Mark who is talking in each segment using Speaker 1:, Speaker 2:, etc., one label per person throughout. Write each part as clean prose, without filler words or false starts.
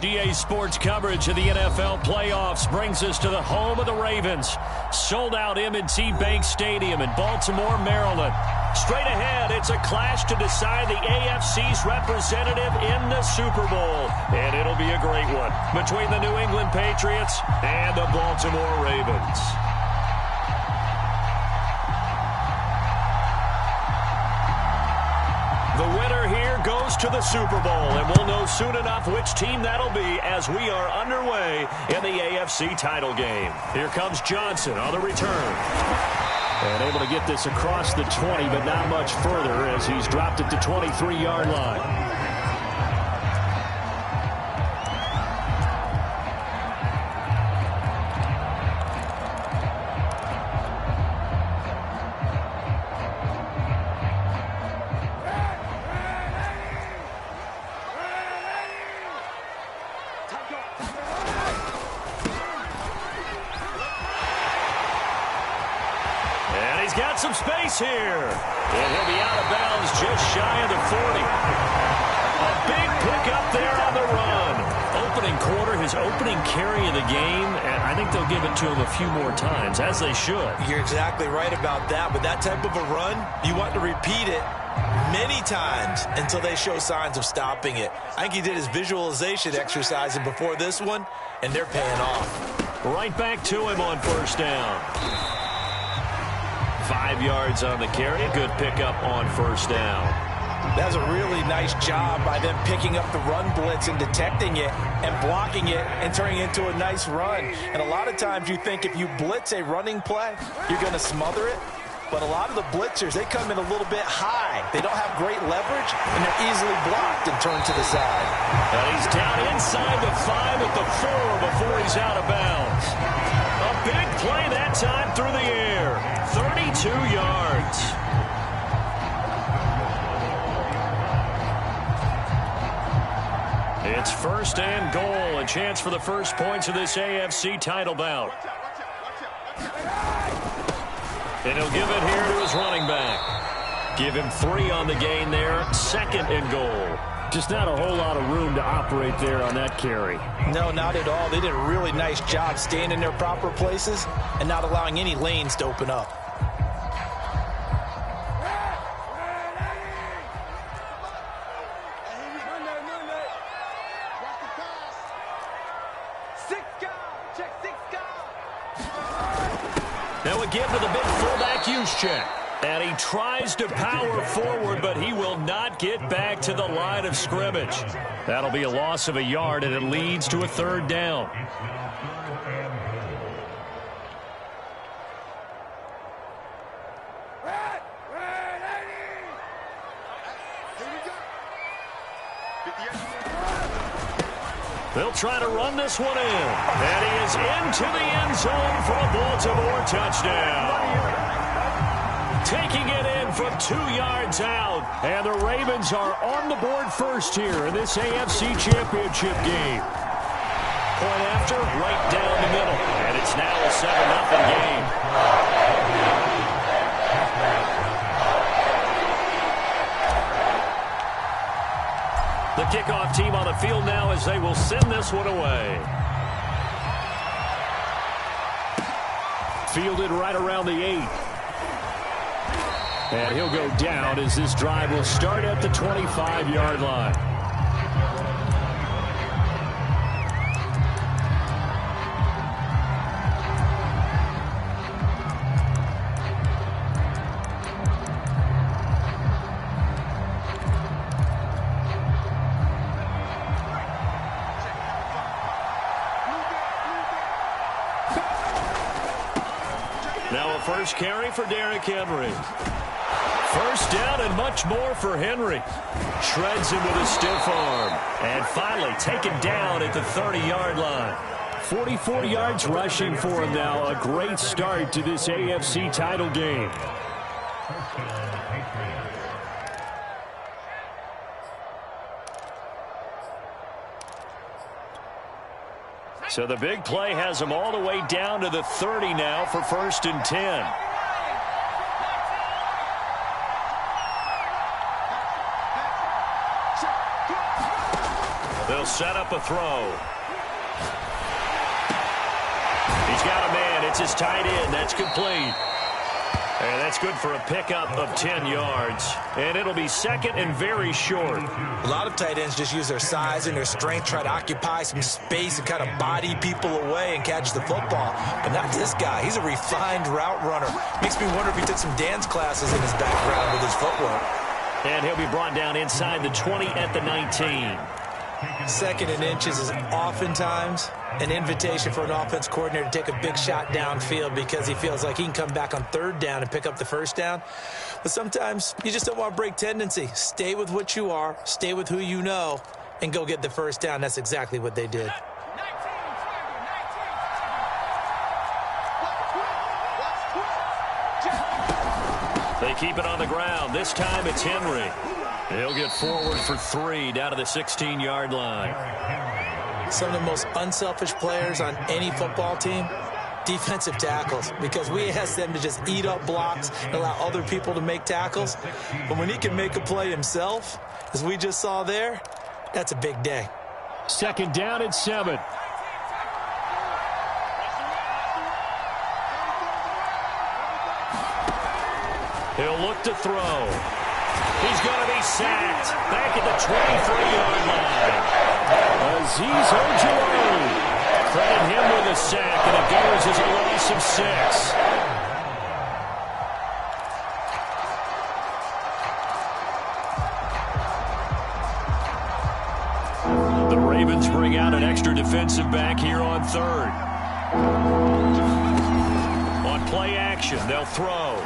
Speaker 1: EA Sports coverage of the NFL playoffs brings us to the home of the Ravens. Sold out M&T Bank Stadium in Baltimore, Maryland. Straight ahead, it's a clash to decide the AFC's representative in the Super Bowl. And it'll be a great one between the New England Patriots and the Baltimore Ravens. The winner here goes to the Super Bowl, and we'll know soon enough which team that'll be as we are underway in the AFC title game. Here comes Johnson on the return. And able to get this across the 20, but not much further as he's dropped it to 23-yard line. Got some space here, and he'll be out of bounds just shy of the 40. A big pickup there on the run. Opening quarter, his opening carry of the game, and I think they'll give it to him a few more times, as they should.
Speaker 2: You're exactly right about that. With that type of a run, you want to repeat it many times until they show signs of stopping it. I think he did his visualization exercise before this one, and they're paying off.
Speaker 1: Right back to him on first down. 5 yards on the carry. A good pickup on first down.
Speaker 2: That's a really nice job by them picking up the run blitz and detecting it and blocking it and turning it into a nice run. And a lot of times you think if you blitz a running play, you're going to smother it. But a lot of the blitzers, they come in a little bit high. They don't have great leverage, and they're easily blocked and turned to the side.
Speaker 1: And he's down inside the 5 at the 4 before he's out of bounds. A big play that time through the air. 32 yards. It's first and goal. A chance for the first points of this AFC title bout. And he'll give it here to his running back. Give him 3 on the gain there. Second and goal. Just not a whole lot of room to operate there on that carry.
Speaker 2: No, not at all. They did a really nice job staying in their proper places and not allowing any lanes to open up.
Speaker 1: Now again with a big fullback use check. And he tries to power forward, but he will not get back to the line of scrimmage. That'll be a loss of a yard, and it leads to a third down. They'll try to run this one in. And he is into the end zone for a Baltimore touchdown. Taking it in from 2 yards out. And the Ravens are on the board first here in this AFC Championship game. Point after, right down the middle. And it's now a 7-0 game. The kickoff team on the field now as they will send this one away. Fielded right around the 8. And he'll go down as this drive will start at the 25-yard line. Now a first carry for Derrick Henry. First down and much more for Henry. Shreds him with a stiff arm. And finally taken down at the 30-yard line. 44 yards rushing for him now. A great start to this AFC title game. So the big play has him all the way down to the 30 now for first and 10. They'll set up a throw. He's got a man. It's his tight end. That's complete. And that's good for a pickup of 10 yards. And it'll be second and very short.
Speaker 2: A lot of tight ends just use their size and their strength, try to occupy some space and kind of body people away and catch the football. But not this guy. He's a refined route runner. Makes me wonder if he took some dance classes in his background with his footwork.
Speaker 1: And he'll be brought down inside the 20 at the 19.
Speaker 2: Second and inches is oftentimes an invitation for an offense coordinator to take a big shot downfield because he feels like he can come back on third down and pick up the first down. But sometimes you just don't want to break tendency. Stay with what you are, stay with who you know, and go get the first down. That's exactly what they did.
Speaker 1: They keep it on the ground. This time it's Henry. He'll get forward for 3 down to the 16-yard line.
Speaker 2: Some of the most unselfish players on any football team, defensive tackles, because we ask them to just eat up blocks and allow other people to make tackles. But when he can make a play himself, as we just saw there, that's a big day.
Speaker 1: Second down and 7. He'll look to throw. He's going to be sacked back at the 23-yard line. Azeez Ojulari. Credit him with a sack, and it goes as a loss of 6. The Ravens bring out an extra defensive back here on third. On play action, they'll throw.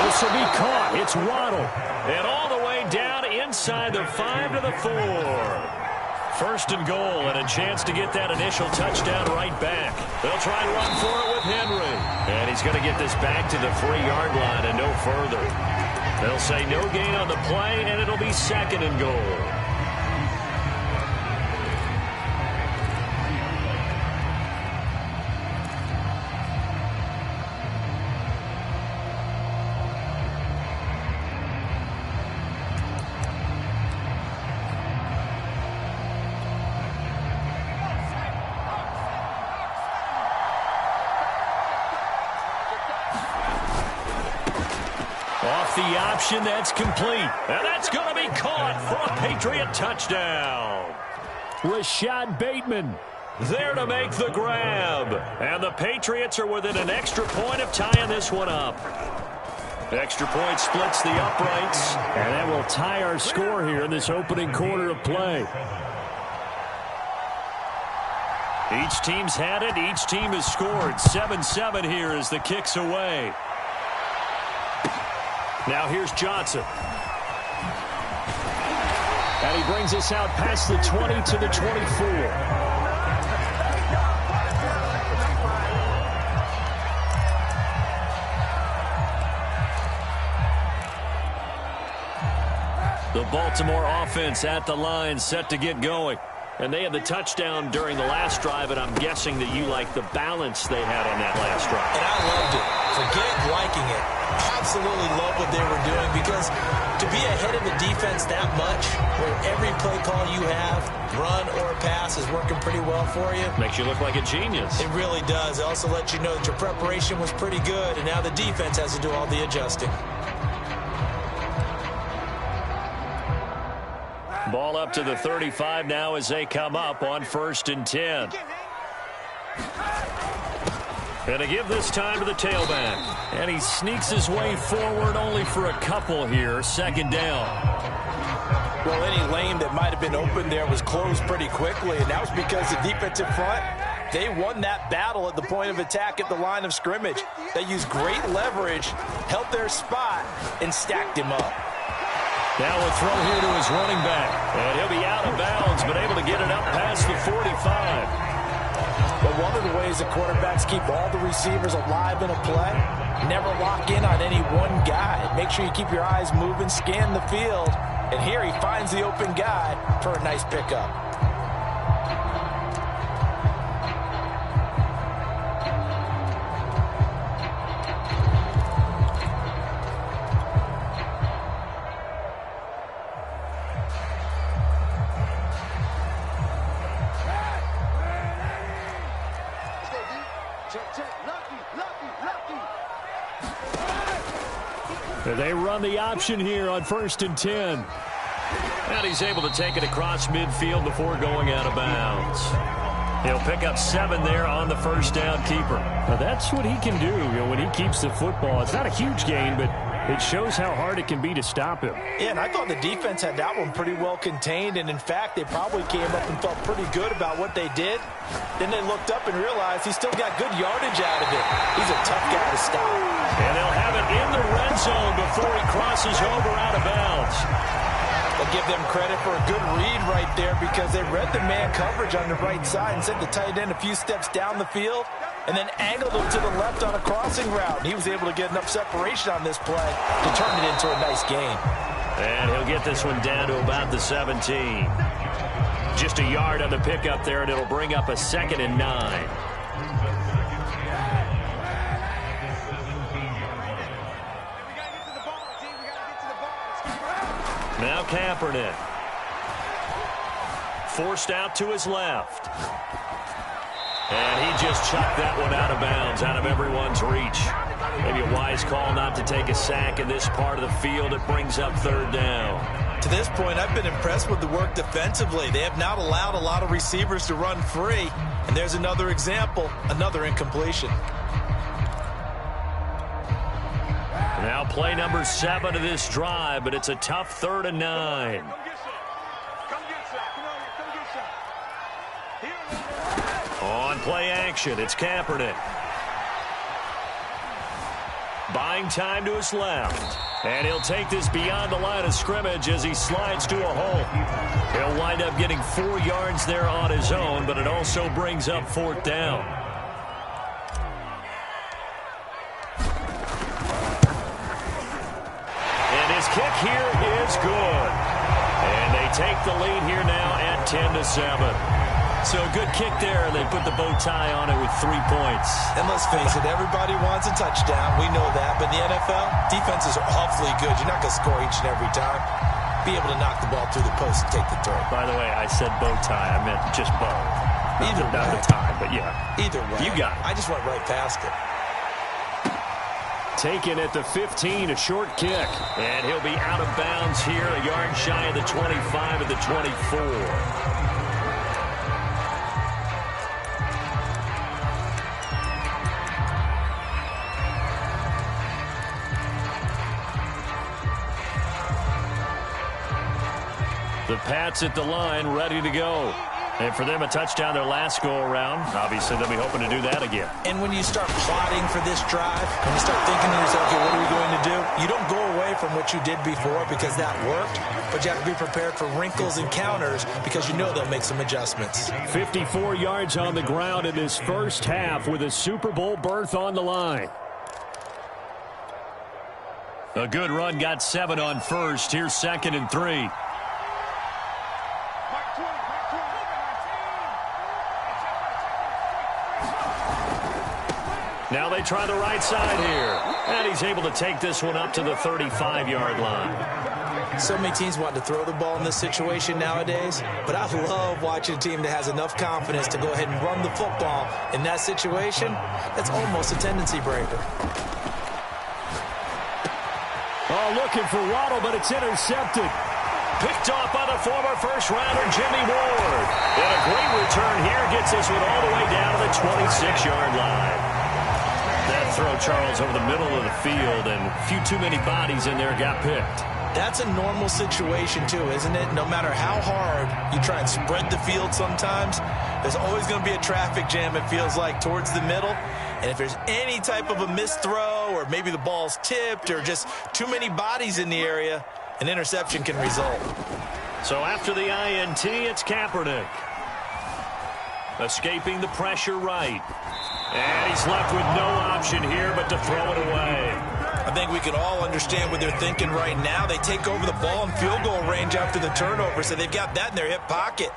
Speaker 1: This will be caught. It's Waddle. And all the way down inside the 5 to the 4. First and goal and a chance to get that initial touchdown right back. They'll try and run for it with Henry. And he's going to get this back to the 3-yard line and no further. They'll say no gain on the play, and it'll be second and goal. Off the option, that's complete. And that's going to be caught for a Patriot touchdown. Rashad Bateman there to make the grab. And the Patriots are within an extra point of tying this one up. Extra point splits the uprights. And that will tie our score here in this opening quarter of play. Each team's had it. Each team has scored. 7-7 here as the kick's away. Now here's Johnson. And he brings us out past the 20 to the 24. The Baltimore offense at the line, set to get going. And they had the touchdown during the last drive, and I'm guessing that you like the balance they had on that last drive.
Speaker 2: And I loved it. Forget liking it. Absolutely love what they were doing, because to be ahead of the defense that much, where every play call you have, run or pass, is working pretty well for you.
Speaker 1: Makes you look like a genius.
Speaker 2: It really does. It also lets you know that your preparation was pretty good, and now the defense has to do all the adjusting.
Speaker 1: Ball up to the 35 now as they come up on 1st and 10. And to give this time to the tailback. And he sneaks his way forward only for a couple here. 2nd down.
Speaker 2: Well, any lane that might have been open there was closed pretty quickly, and that was because the defensive front, they won that battle at the point of attack at the line of scrimmage. They used great leverage, held their spot, and stacked him up.
Speaker 1: Now a throw here to his running back. And he'll be out of bounds, but able to get it up past the 45.
Speaker 2: But one of the ways that quarterbacks keep all the receivers alive in a play, never lock in on any one guy. Make sure you keep your eyes moving, scan the field. And here he finds the open guy for a nice pickup.
Speaker 1: They run the option here on 1st and 10. And he's able to take it across midfield before going out of bounds. He'll pick up 7 there on the first down keeper. Now that's what he can do, when he keeps the football. It's not a huge gain, but it shows how hard it can be to stop him.
Speaker 2: Yeah, and I thought the defense had that one pretty well contained, and in fact, they probably came up and felt pretty good about what they did. Then they looked up and realized he still got good yardage out of it. He's a tough guy to stop.
Speaker 1: And they'll have it in the red zone before he crosses over out of bounds.
Speaker 2: I'll give them credit for a good read right there because they read the man coverage on the right side and sent the tight end a few steps down the field and then angled him to the left on a crossing route. And he was able to get enough separation on this play to turn it into a nice gain.
Speaker 1: And he'll get this one down to about the 17. Just a yard on the pickup there, and it'll bring up a 2nd and 9. Now Kaepernick. Forced out to his left. And he just chucked that one out of bounds, out of everyone's reach. Maybe a wise call not to take a sack in this part of the field. It brings up 3rd down.
Speaker 2: To this point, I've been impressed with the work defensively. They have not allowed a lot of receivers to run free. And there's another example, another incompletion.
Speaker 1: Now play number 7 of this drive, but it's a tough 3rd and 9. On play action, it's Kaepernick. Buying time to his left. And he'll take this beyond the line of scrimmage as he slides to a hole. He'll wind up getting 4 yards there on his own, but it also brings up 4th down. Kick here is good. And they take the lead here now at 10-7. So a good kick there, and they put the bow tie on it with 3 points.
Speaker 2: And let's face it, everybody wants a touchdown. We know that. But in the NFL, defenses are awfully good. You're not going to score each and every time. Be able to knock the ball through the post and take the throw.
Speaker 1: By the way, I said bow tie. I meant just bow.
Speaker 2: Either way.
Speaker 1: Not the tie, but yeah.
Speaker 2: Either way.
Speaker 1: You got it.
Speaker 2: I just went right past it.
Speaker 1: Taken at the 15, a short kick. And he'll be out of bounds here, a yard shy of the 25 at the 24. The Pats at the line, ready to go. And for them, a touchdown their last go-around. Obviously, they'll be hoping to do that again.
Speaker 2: And when you start plotting for this drive, when you start thinking to yourself, okay, what are we going to do? You don't go away from what you did before because that worked, but you have to be prepared for wrinkles and counters because you know they'll make some adjustments.
Speaker 1: 54 yards on the ground in this first half with a Super Bowl berth on the line. A good run, got 7 on first. Here's 2nd and 3. Now they try the right side here. And he's able to take this one up to the 35-yard line.
Speaker 2: So many teams want to throw the ball in this situation nowadays, but I love watching a team that has enough confidence to go ahead and run the football in that situation. That's almost a tendency breaker.
Speaker 1: Oh, looking for Waddle, but it's intercepted. Picked off by the former first-rounder, Jimmy Ward. And a great return here gets this one all the way down to the 26-yard line. That throw, Charles, over the middle of the field, and a few too many bodies in there got picked.
Speaker 2: That's a normal situation, too, isn't it? No matter how hard you try and spread the field sometimes, there's always going to be a traffic jam, it feels like, towards the middle. And if there's any type of a missed throw or maybe the ball's tipped or just too many bodies in the area, an interception can result.
Speaker 1: So after the INT, it's Kaepernick. Escaping the pressure right. And he's left with no option here but to throw it away.
Speaker 2: I think we can all understand what they're thinking right now. They take over the ball in field goal range after the turnover, so they've got that in their hip pocket.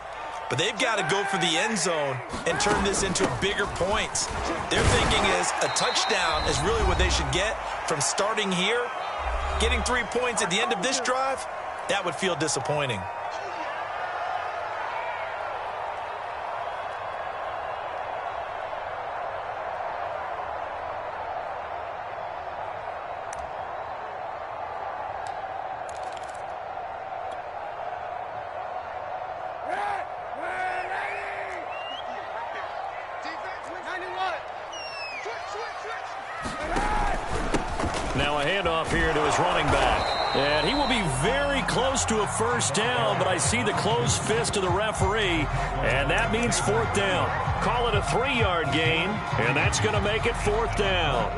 Speaker 2: But they've got to go for the end zone and turn this into bigger points. Their thinking is a touchdown is really what they should get from starting here. Getting 3 points at the end of this drive, that would feel disappointing.
Speaker 1: Now a handoff here to his running back. And he will be very close to a first down, but I see the closed fist of the referee, and that means fourth down. Call it a 3-yard gain, and that's going to make it fourth down.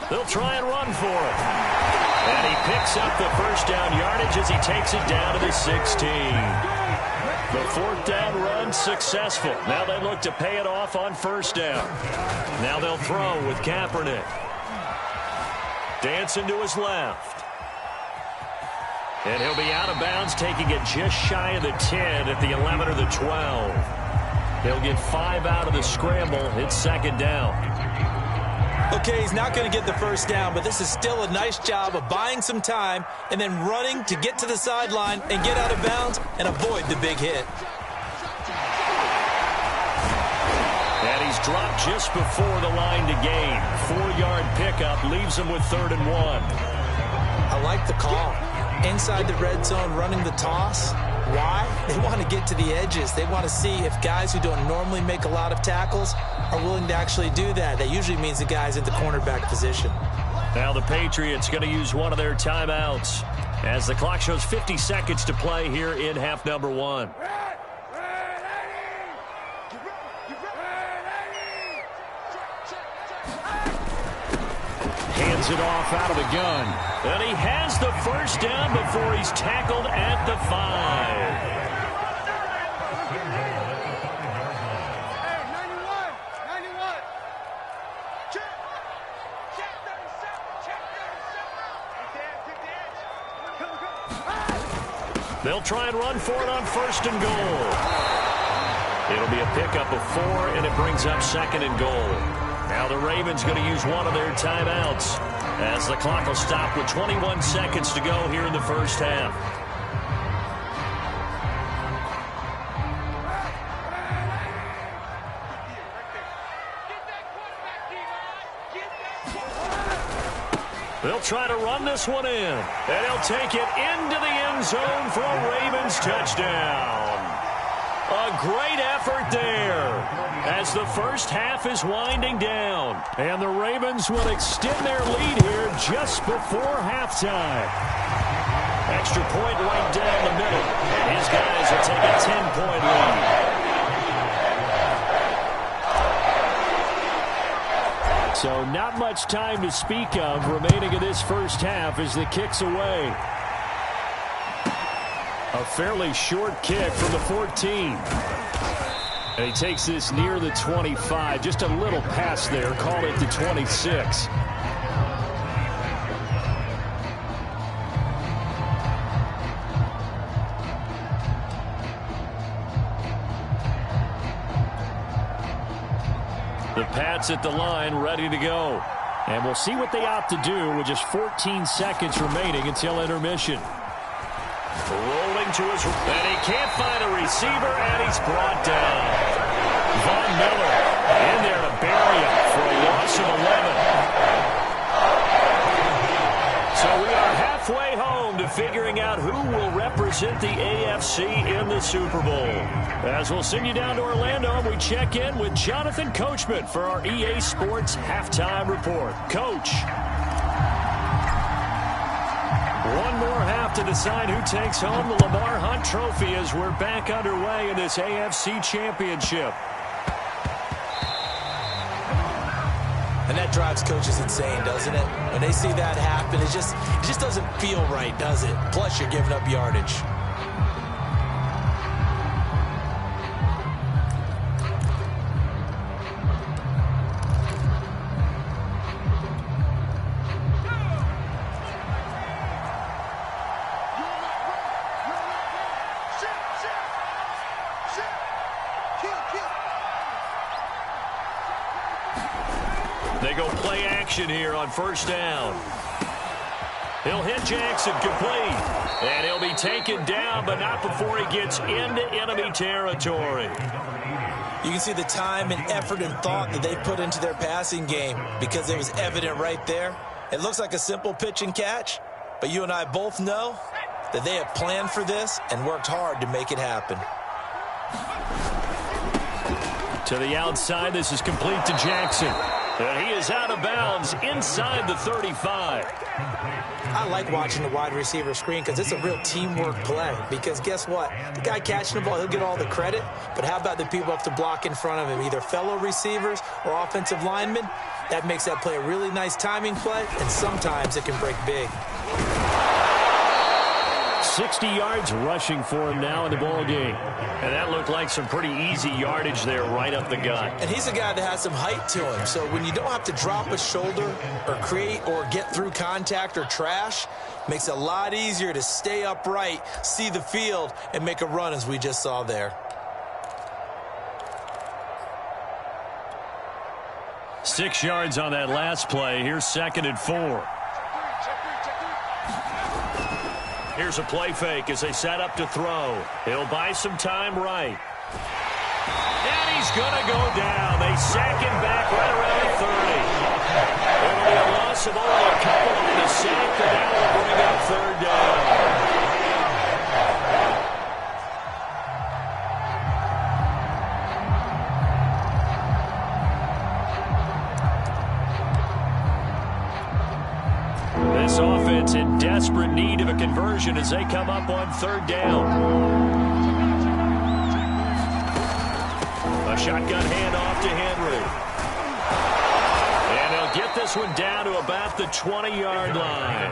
Speaker 1: They'll try and run for it. And he picks up the first down yardage as he takes it down to the 16. The fourth down run successful. Now they look to pay it off on first down. Now they'll throw with Kaepernick. Dancing to his left. And he'll be out of bounds, taking it just shy of the 10 at the 11 or the 12. He'll get 5 out of the scramble. It's second down.
Speaker 2: Okay, he's not going to get the first down, but this is still a nice job of buying some time and then running to get to the sideline and get out of bounds and avoid the big hit.
Speaker 1: And he's dropped just before the line to gain. 4-yard pickup leaves him with 3rd and 1.
Speaker 2: I like the call. Inside the red zone, running the toss. Why? They want to get to the edges. They want to see if guys who don't normally make a lot of tackles are willing to actually do that. That usually means the guy's in the cornerback position.
Speaker 1: Now the Patriots going to use one of their timeouts as the clock shows 50 seconds to play here in half number 1. Hands it off out of the gun. And he has the first down before he's tackled at the 5. They'll try and run for it on 1st and goal. It'll be a pickup of 4, and it brings up 2nd and goal. Now the Ravens going to use one of their timeouts as the clock will stop with 21 seconds to go here in the first half. They'll try to run this one in, and he'll take it into the end zone for a Ravens touchdown. A great effort there as the first half is winding down. And the Ravens will extend their lead here just before halftime. Extra point right down the middle. And his guys will take a 10-point lead. So not much time to speak of remaining in this first half as the kick's away. A fairly short kick from the 14. And he takes this near the 25. Just a little pass there. Call it the 26. The Pats at the line, ready to go. And we'll see what they opt to do with just 14 seconds remaining until intermission. Rolling to his, and he can't find a receiver, and he's brought down. Von Miller in there to bury him for a loss of 11. So we are halfway home to figuring out who will represent the AFC in the Super Bowl. As we'll send you down to Orlando, and we check in with Jonathan Coachman for our EA Sports Halftime Report. Coach. One more half to decide who takes home the Lamar Hunt Trophy as we're back underway in this AFC Championship.
Speaker 2: And that drives coaches insane, doesn't it? When they see that happen, it just doesn't feel right, does it? Plus, you're giving up yardage.
Speaker 1: They go play action here on first down. He'll hit Jackson complete. And he'll be taken down, but not before he gets into enemy territory.
Speaker 2: You can see the time and effort and thought that they put into their passing game because it was evident right there. It looks like a simple pitch and catch, but you and I both know that they have planned for this and worked hard to make it happen.
Speaker 1: To the outside, this is complete to Jackson. And he is out of bounds inside the 35.
Speaker 2: I like watching the wide receiver screen because it's a real teamwork play. Because guess what? The guy catching the ball, he'll get all the credit. But how about the people up to block in front of him, either fellow receivers or offensive linemen? That makes that play a really nice timing play, and sometimes it can break big.
Speaker 1: 60 yards rushing for him now in the ball game. And that looked like some pretty easy yardage there right up the gut.
Speaker 2: And he's a guy that has some height to him. So when you don't have to drop a shoulder or create or get through contact or trash, makes it a lot easier to stay upright, see the field, and make a run as we just saw there.
Speaker 1: 6 yards on that last play. Here's 2nd and 4. Here's a play fake as they set up to throw. He'll buy some time right. And he's going to go down. They sack him back right around the 30. It'll be a loss of only a couple on the sack, but that will bring up 3rd down. This offense in desperate need of a conversion as they come up on 3rd down. A shotgun handoff to Henry. And they'll get this one down to about the 20-yard line.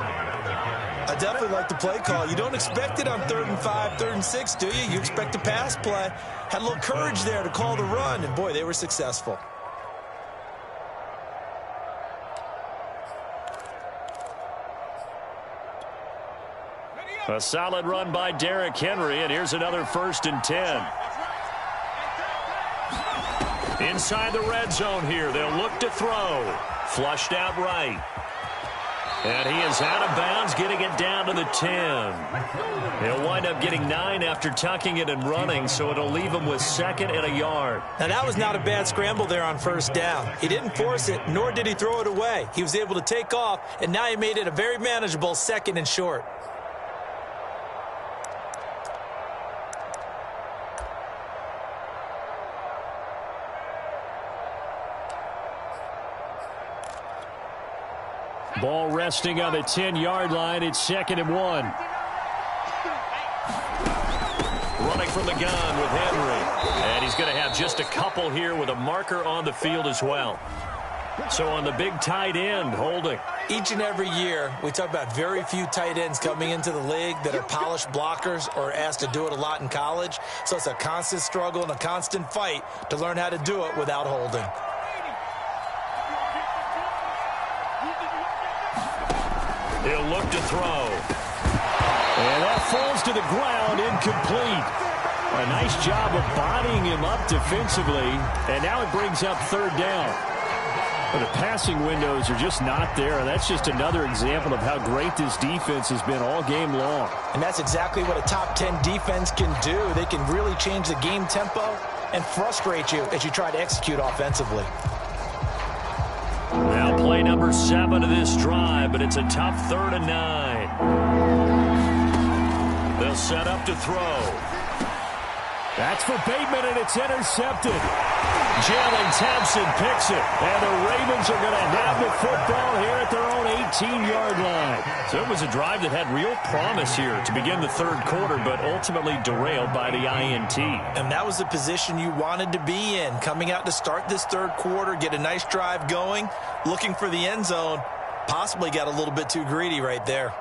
Speaker 2: I definitely like the play call. You don't expect it on 3rd and 5, 3rd and 6, do you? You expect a pass play. Had a little courage there to call the run, and boy, they were successful.
Speaker 1: A solid run by Derrick Henry, and here's another 1st and 10. Inside the red zone here, they'll look to throw. Flushed out right. And he is out of bounds, getting it down to the 10. He'll wind up getting 9 after tucking it and running, so it'll leave him with 2nd and a yard.
Speaker 2: Now, that was not a bad scramble there on 1st down. He didn't force it, nor did he throw it away. He was able to take off, and now he made it a very manageable 2nd and short.
Speaker 1: Ball resting on the 10-yard line. It's 2nd and 1. Running from the gun with Henry. And he's going to have just a couple here with a marker on the field as well. So on the big tight end, holding.
Speaker 2: Each and every year, we talk about very few tight ends coming into the league that are polished blockers or asked to do it a lot in college. So it's a constant struggle and a constant fight to learn how to do it without holding.
Speaker 1: He'll look to throw. And that falls to the ground, incomplete. A nice job of bodying him up defensively. And now it brings up 3rd down. But the passing windows are just not there. That's just another example of how great this defense has been all game long.
Speaker 2: And that's exactly what a top 10 defense can do. They can really change the game tempo and frustrate you as you try to execute offensively.
Speaker 1: Now play number 7 of this drive, but it's a tough 3rd and 9. They'll set up to throw. That's for Bateman, and it's intercepted. Jalen Thompson picks it, and the Ravens are going to have the football here at their own 18-yard line. So it was a drive that had real promise here to begin the 3rd quarter, but ultimately derailed by the INT.
Speaker 2: And that was the position you wanted to be in, coming out to start this 3rd quarter, get a nice drive going, looking for the end zone, possibly got a little bit too greedy right there.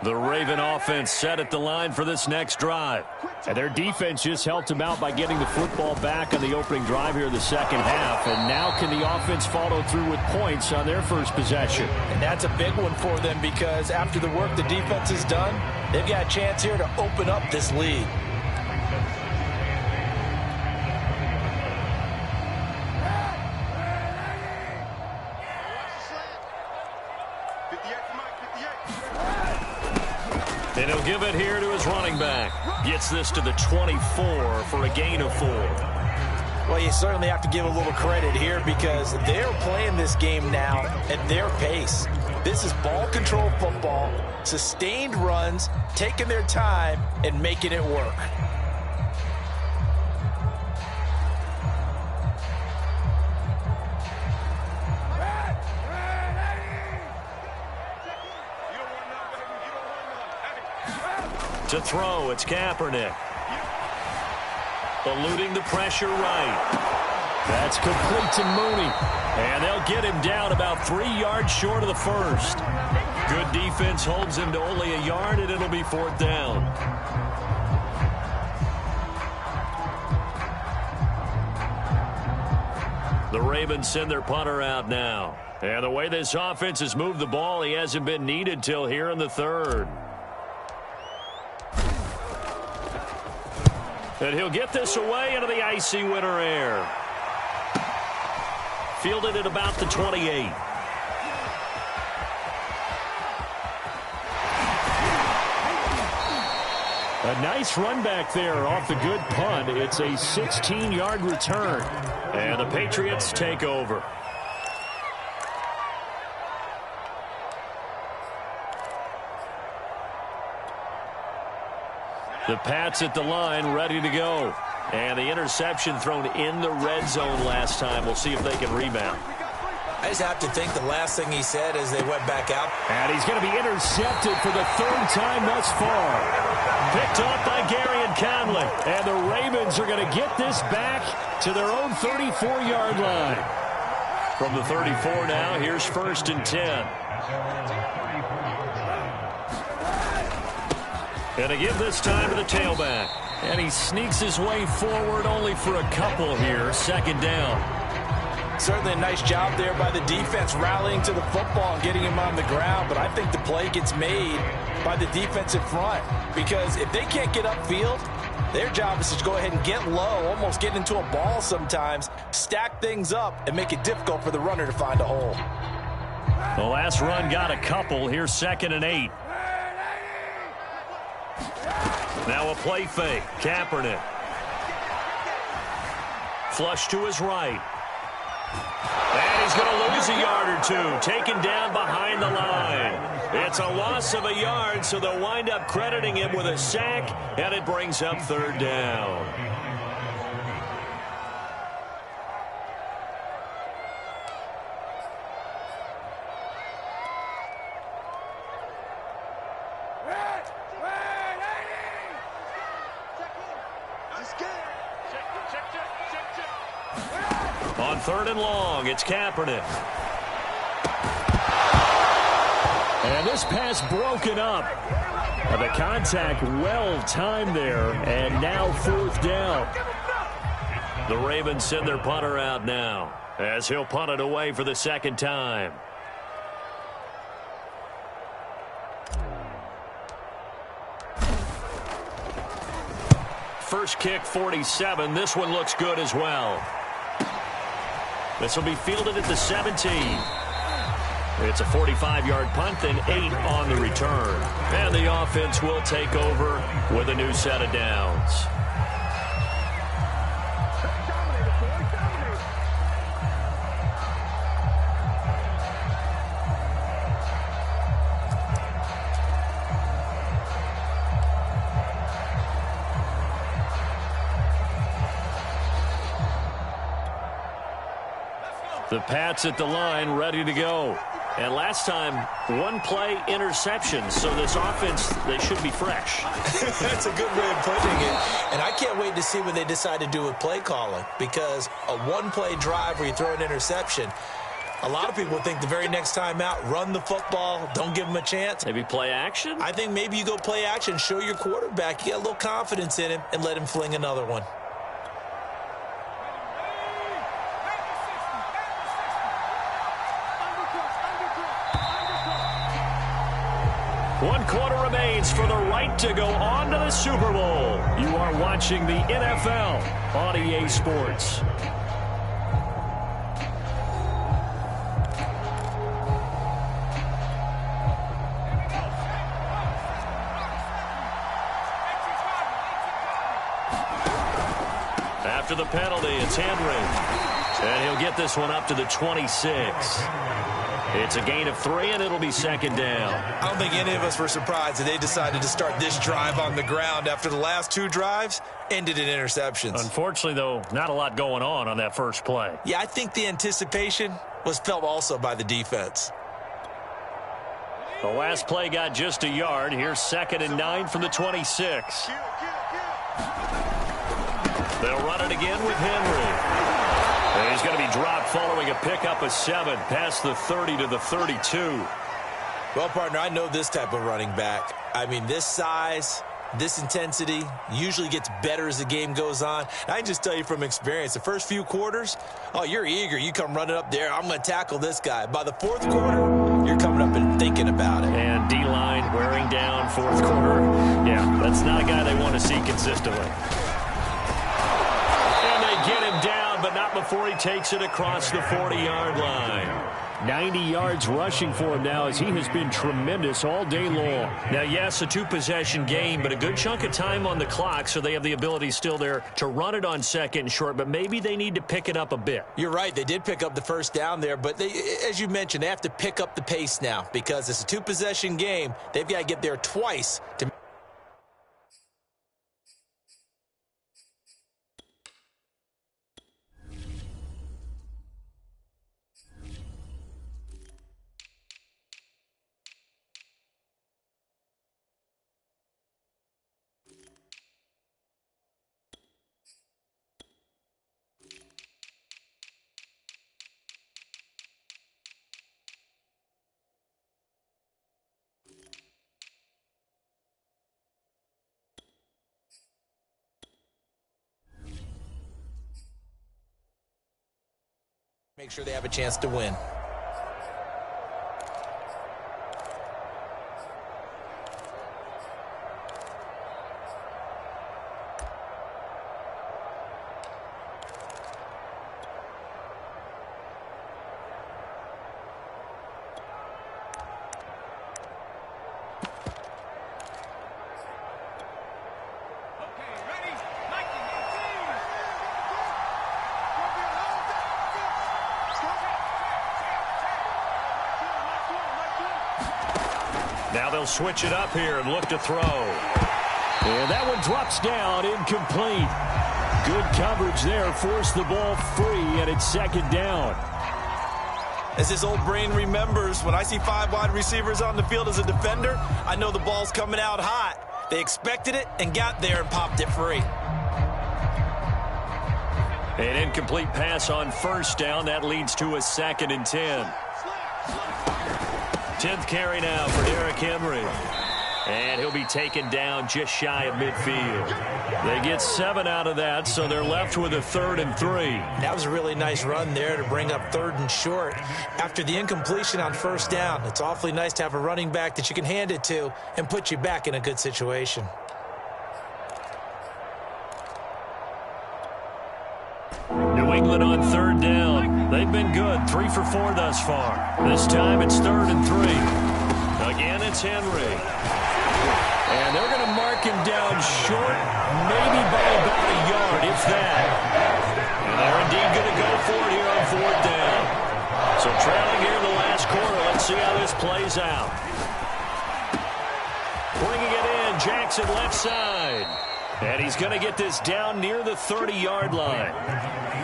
Speaker 1: The Raven offense set at the line for this next drive. And their defense just helped them out by getting the football back on the opening drive here in the 2nd half. And now can the offense follow through with points on their first possession?
Speaker 2: And that's a big one for them because after the work the defense has done, they've got a chance here to open up this lead.
Speaker 1: And he'll give it here to his running back. Gets this to the 24 for a gain of 4.
Speaker 2: Well, you certainly have to give a little credit here because they're playing this game now at their pace. This is ball control football, sustained runs, taking their time and making it work.
Speaker 1: To throw, it's Kaepernick. Eluding the pressure right. That's complete to Mooney. And they'll get him down about 3 yards short of the first. Good defense holds him to only a yard, and it'll be 4th down. The Ravens send their punter out now. And the way this offense has moved the ball, he hasn't been needed till here in the 3rd. And he'll get this away into the icy winter air. Fielded at about the 28. A nice run back there off the good punt. It's a 16-yard return. And the Patriots take over. The Pats at the line, ready to go. And the interception thrown in the red zone last time. We'll see if they can rebound.
Speaker 2: I just have to think the last thing he said as they went back out.
Speaker 1: And he's going to be intercepted for the 3rd time thus far. Picked off by Gary and Conley. And the Ravens are going to get this back to their own 34-yard line. From the 34 now, here's 1st and 10. And again this time to the tailback. And he sneaks his way forward only for a couple here. 2nd down.
Speaker 2: Certainly a nice job there by the defense rallying to the football and getting him on the ground. But I think the play gets made by the defensive front. Because if they can't get upfield, their job is to go ahead and get low, almost get into a ball sometimes, stack things up, and make it difficult for the runner to find a hole.
Speaker 1: The last run got a couple. Here's 2nd and 8. Now a play fake. Kaepernick. Flush to his right. And he's going to lose a yard or two. Taken down behind the line. It's a loss of a yard, so they'll wind up crediting him with a sack, and it brings up 3rd down. On 3rd and long, it's Kaepernick. And this pass broken up. The contact well timed there, and now 4th down. The Ravens send their punter out now, as he'll punt it away for the 2nd time. First kick, 47. This one looks good as well. This will be fielded at the 17. It's a 45-yard punt, then 8 on the return. And the offense will take over with a new set of downs. The Pats at the line, ready to go. And last time, 1-play interception. So this offense, they should be fresh.
Speaker 2: That's a good way of putting it. And I can't wait to see what they decide to do with play calling. Because a 1-play drive where you throw an interception, a lot of people think the very next time out, run the football, don't give them a chance.
Speaker 1: Maybe play action?
Speaker 2: I think maybe you go play action, show your quarterback, you get a little confidence in him, and let him fling another one.
Speaker 1: One quarter remains for the right to go on to the Super Bowl. You are watching the NFL on EA Sports. After the penalty, it's Henry. And he'll get this one up to the 26. It's a gain of 3, and it'll be second down.
Speaker 2: I don't think any of us were surprised that they decided to start this drive on the ground after the last 2 drives ended in interceptions.
Speaker 1: Unfortunately, though, not a lot going on that first play.
Speaker 2: Yeah, I think the anticipation was felt also by the defense.
Speaker 1: The last play got just a yard. Here's 2nd and 9 from the 26. They'll run it again with Henry. And he's going to be dropped following a pickup of 7 past the 30 to the 32.
Speaker 2: Well, partner, I know this type of running back. I mean, this size, this intensity usually gets better as the game goes on. And I can just tell you from experience, the first few quarters, oh, you're eager. You come running up there, I'm going to tackle this guy. By the 4th quarter, you're coming up and thinking about it.
Speaker 1: And D-line wearing down 4th quarter. Yeah, that's not a guy they want to see consistently. And they get him down, but not before he takes it across the 40-yard line. 90 yards rushing for him now as he has been tremendous all day long. Now, yes, a 2-possession game, but a good chunk of time on the clock, so they have the ability still there to run it on 2nd and short, but maybe they need to pick it up a bit.
Speaker 2: You're right. They did pick up the first down there, but they, as you mentioned, they have to pick up the pace now because it's a 2-possession game. They've got to get there twice to make sure they have a chance to win.
Speaker 1: Now they'll switch it up here and look to throw. And that one drops down, incomplete. Good coverage there, forced the ball free, and it's 2nd down.
Speaker 2: As his old brain remembers, when I see 5 wide receivers on the field as a defender, I know the ball's coming out hot. They expected it and got there and popped it free.
Speaker 1: An incomplete pass on 1st down. That leads to a 2nd and 10. 10th carry now for Derrick Henry. And he'll be taken down just shy of midfield. They get 7 out of that, so they're left with a 3rd and 3.
Speaker 2: That was a really nice run there to bring up 3rd and short. After the incompletion on 1st down, it's awfully nice to have a running back that you can hand it to and put you back in a good situation.
Speaker 1: New England on 3rd down. They've been good, 3 for 4 thus far. This time it's 3rd and 3. Again, it's Henry. And they're going to mark him down short, maybe by about a yard, if that. And they're indeed going to go for it here on 4th down. So trailing here in the last quarter. Let's see how this plays out. Bringing it in, Jackson left side. And he's going to get this down near the 30-yard line.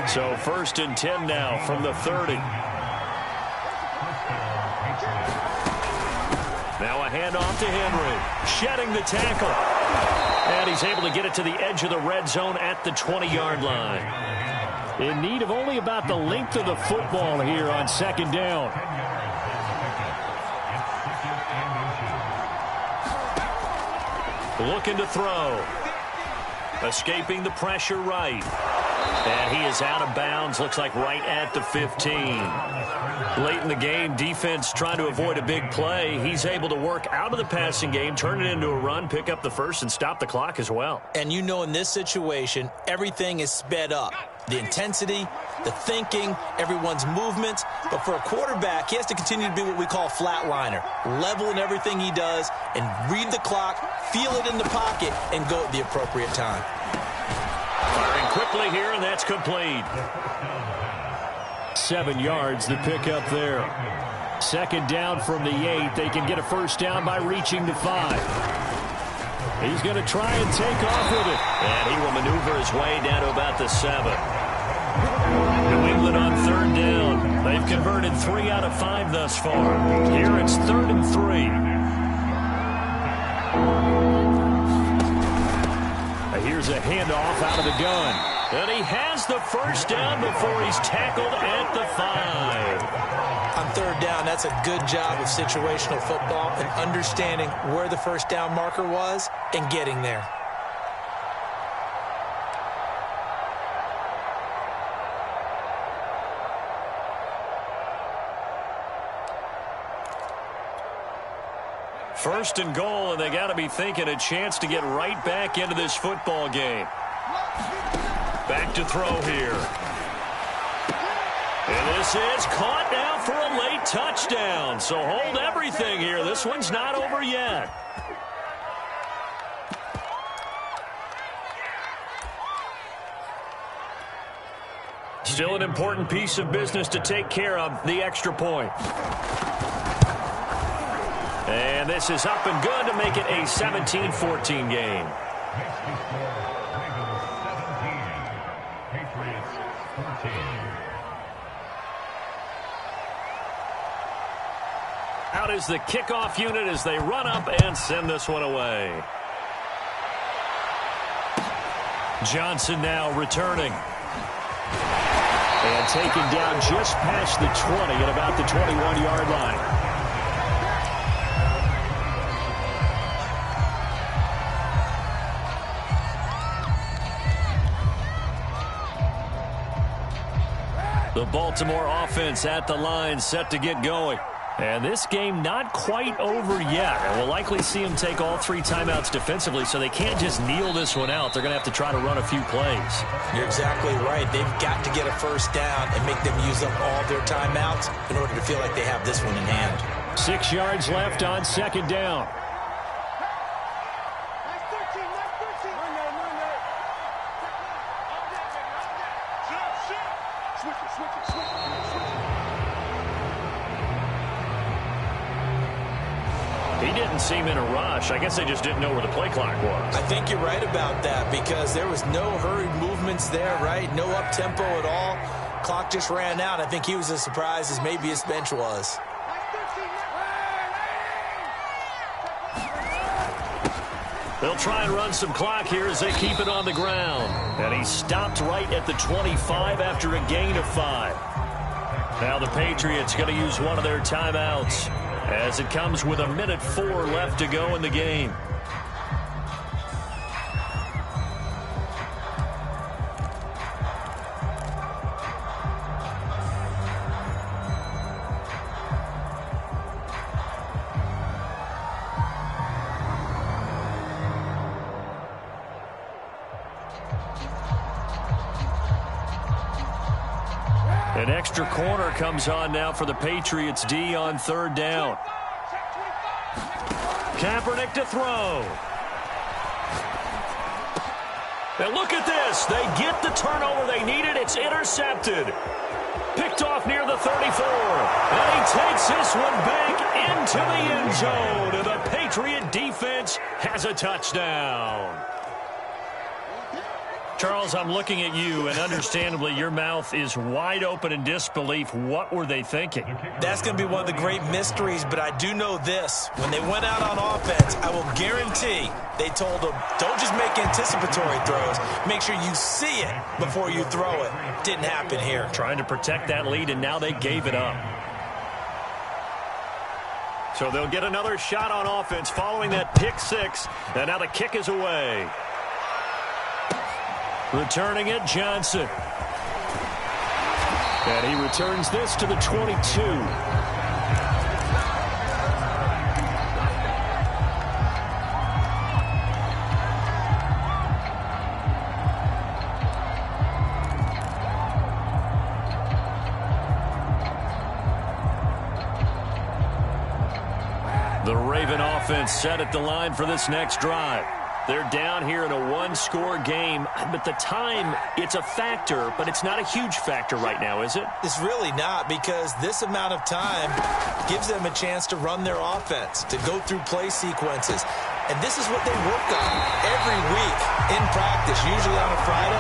Speaker 1: So 1st and 10 now from the 30. Now a handoff to Henry. Shedding the tackle. And he's able to get it to the edge of the red zone at the 20-yard line. In need of only about the length of the football here on 2nd down. Looking to throw. Escaping the pressure right. And he is out of bounds, looks like right at the 15. Late in the game, defense trying to avoid a big play. He's able to work out of the passing game, turn it into a run, pick up the 1st, and stop the clock as well.
Speaker 2: And you know in this situation, everything is sped up. The intensity, the thinking, everyone's movements. But for a quarterback, he has to continue to be what we call a flatliner. Level in everything he does and read the clock, feel it in the pocket, and go at the appropriate time.
Speaker 1: Firing quickly here, and that's complete. 7 yards the pickup there. Second down from the 8. They can get a first down by reaching the 5. He's going to try and take off with it. And he will maneuver his way down to about the 7. New England on third down. They've converted 3 out of 5 thus far. Here it's 3rd and 3. Here's a handoff out of the gun. And he has the first down before he's tackled at the 5.
Speaker 2: On third down, that's a good job of situational football and understanding where the first down marker was and getting there.
Speaker 1: First and goal, and they got to be thinking a chance to get right back into this football game. Back to throw here. And this is caught now for a late touchdown. So hold everything here. This one's not over yet. Still an important piece of business to take care of, the extra point. And this is up and good to make it a 17-14 game. Out is the kickoff unit as they run up and send this one away. Johnson now returning. And taken down just past the 20 at about the 21-yard line. The Baltimore offense at the line, set to get going. And this game not quite over yet. And we'll likely see them take all 3 timeouts defensively, so they can't just kneel this one out. They're going to have to try to run a few plays.
Speaker 2: You're exactly right. They've got to get a first down and make them use up all their timeouts in order to feel like they have this one in hand.
Speaker 1: 6 yards left on second down. He didn't seem in a rush. I guess they just didn't know where the play clock was.
Speaker 2: I think you're right about that because there was no hurried movements there, right? No up-tempo at all. Clock just ran out. I think he was as surprised as maybe his bench was.
Speaker 1: They'll try and run some clock here as they keep it on the ground. And he stopped right at the 25 after a gain of 5. Now the Patriots going to use one of their timeouts as it comes with 1:04 left to go in the game. An extra corner comes on now for the Patriots D on third down. Kaepernick to throw. And look at this. They get the turnover they needed. It's intercepted. Picked off near the 34. And he takes this one back into the end zone. And the Patriot defense has a touchdown. Charles, I'm looking at you, and understandably, your mouth is wide open in disbelief. What were they thinking?
Speaker 2: That's going to be one of the great mysteries, but I do know this. When they went out on offense, I will guarantee they told them, don't just make anticipatory throws. Make sure you see it before you throw it. Didn't happen here.
Speaker 1: Trying to protect that lead, and now they gave it up. So they'll get another shot on offense following that pick 6, and now the kick is away. Returning it, Johnson. And he returns this to the 22. The Raven offense set at the line for this next drive. They're down here in a one-score game. But the time, it's a factor, but it's not a huge factor right now, is it?
Speaker 2: It's really not, because this amount of time gives them a chance to run their offense, to go through play sequences. And this is what they work on every week in practice, usually on a Friday.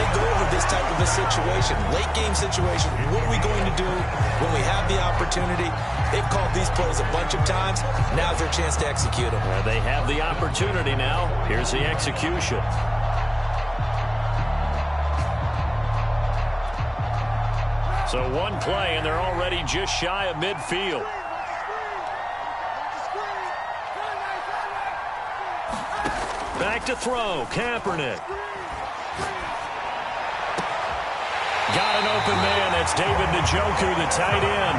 Speaker 2: They go over this type of a situation, late game situation. What are we going to do when we have the opportunity? They've called these plays a bunch of times. Now's their chance to execute them.
Speaker 1: They have the opportunity now. Here's the execution. So one play, and they're already just shy of midfield. Back to throw, Kaepernick. Got an open man. That's David Njoku, the tight end.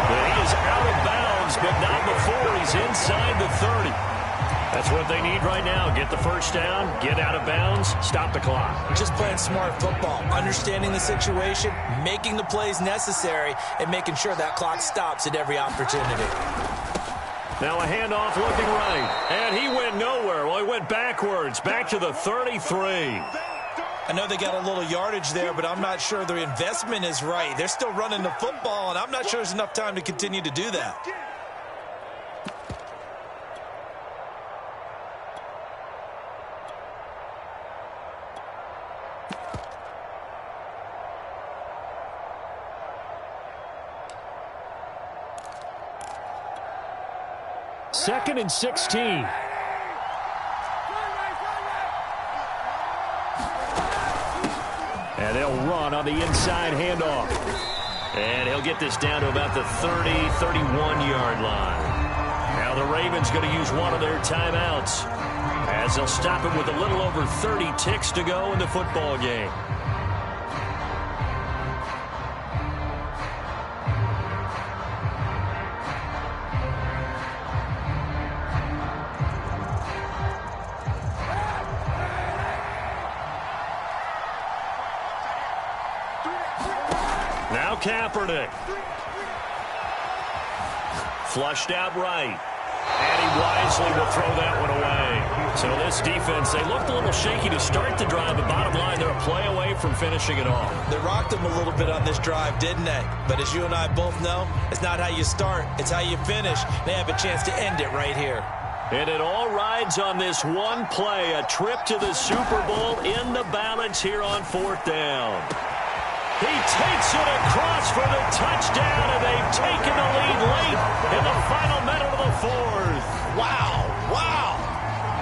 Speaker 1: But he is out of bounds, but not before he's inside the 30. That's what they need right now. Get the first down, get out of bounds, stop the clock.
Speaker 2: Just playing smart football, understanding the situation, making the plays necessary, and making sure that clock stops at every opportunity.
Speaker 1: Now a handoff looking right, and he went nowhere. Well, he went backwards, back to the 33.
Speaker 2: I know they got a little yardage there, but I'm not sure their investment is right. They're still running the football, and I'm not sure there's enough time to continue to do that.
Speaker 1: Second and 16. And they'll run on the inside handoff. And he'll get this down to about the 30, 31-yard line. Now the Ravens going to use one of their timeouts, as they'll stop him with a little over 30 ticks to go in the football game. Now Kaepernick. Flushed out right. And he wisely will throw that one away. So this defense, they looked a little shaky to start the drive, but bottom line, they're a play away from finishing it off.
Speaker 2: They rocked them a little bit on this drive, didn't they? But as you and I both know, it's not how you start, it's how you finish. They have a chance to end it right here.
Speaker 1: And it all rides on this one play, a trip to the Super Bowl in the balance here on fourth down. He takes it across for the touchdown, and they've taken the lead late in the final minute of the fourth.
Speaker 2: Wow, wow.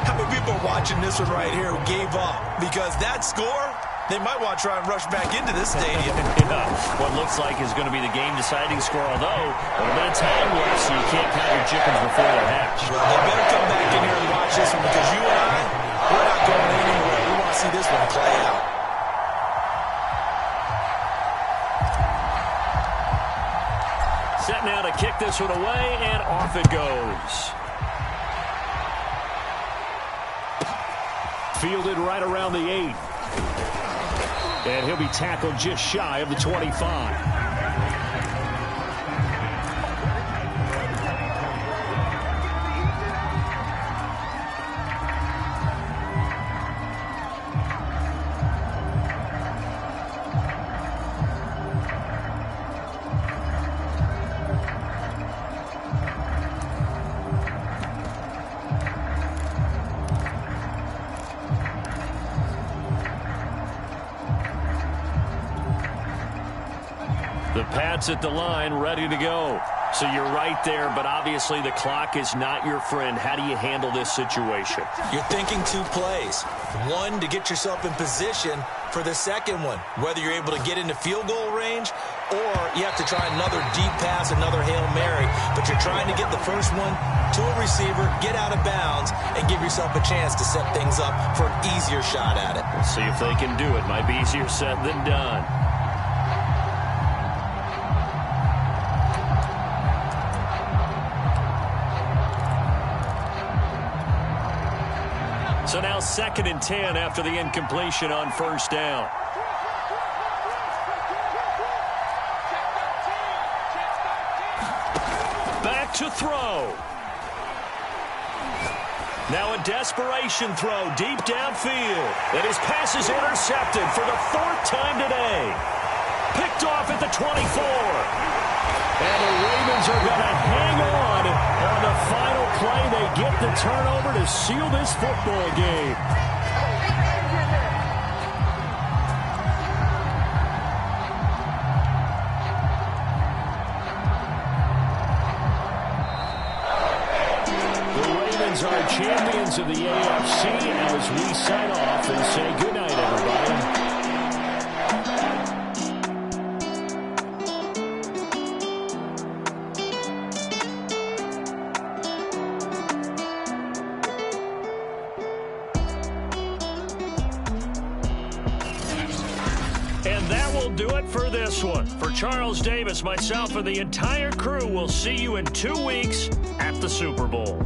Speaker 2: How many people are watching this one right here who gave up? Because that score, they might want to try and rush back into this stadium.
Speaker 1: Yeah, what looks like is going to be the game-deciding score, although a little bit of time left, so you can't count your chickens before they're hatched.
Speaker 2: Well, they better come back in here and watch this one, because you and I, we're not going anywhere. We want to see this one play out.
Speaker 1: Set now to kick this one away, and off it goes. Fielded right around the 8. And he'll be tackled just shy of the 25. The Pats at the line, ready to go. So you're right there, but obviously the clock is not your friend. How do you handle this situation?
Speaker 2: You're thinking two plays. One, to get yourself in position for the second one, whether you're able to get into field goal range or you have to try another deep pass, another Hail Mary. But you're trying to get the first one to a receiver, get out of bounds, and give yourself a chance to set things up for an easier shot at it.
Speaker 1: We'll see if they can do it. Might be easier said than done. So now 2nd and 10 after the incompletion on first down. Back to throw. Now a desperation throw deep downfield. And his pass is intercepted for the 4th time today. Picked off at the 24. And the Ravens are going to hang on the final play. They get the turnover to seal this football game. Are champions of the AFC as we sign off and say goodnight, everybody. And that will do it for this one. For Charles Davis, myself, and the entire crew, we'll see you in 2 weeks at the Super Bowl.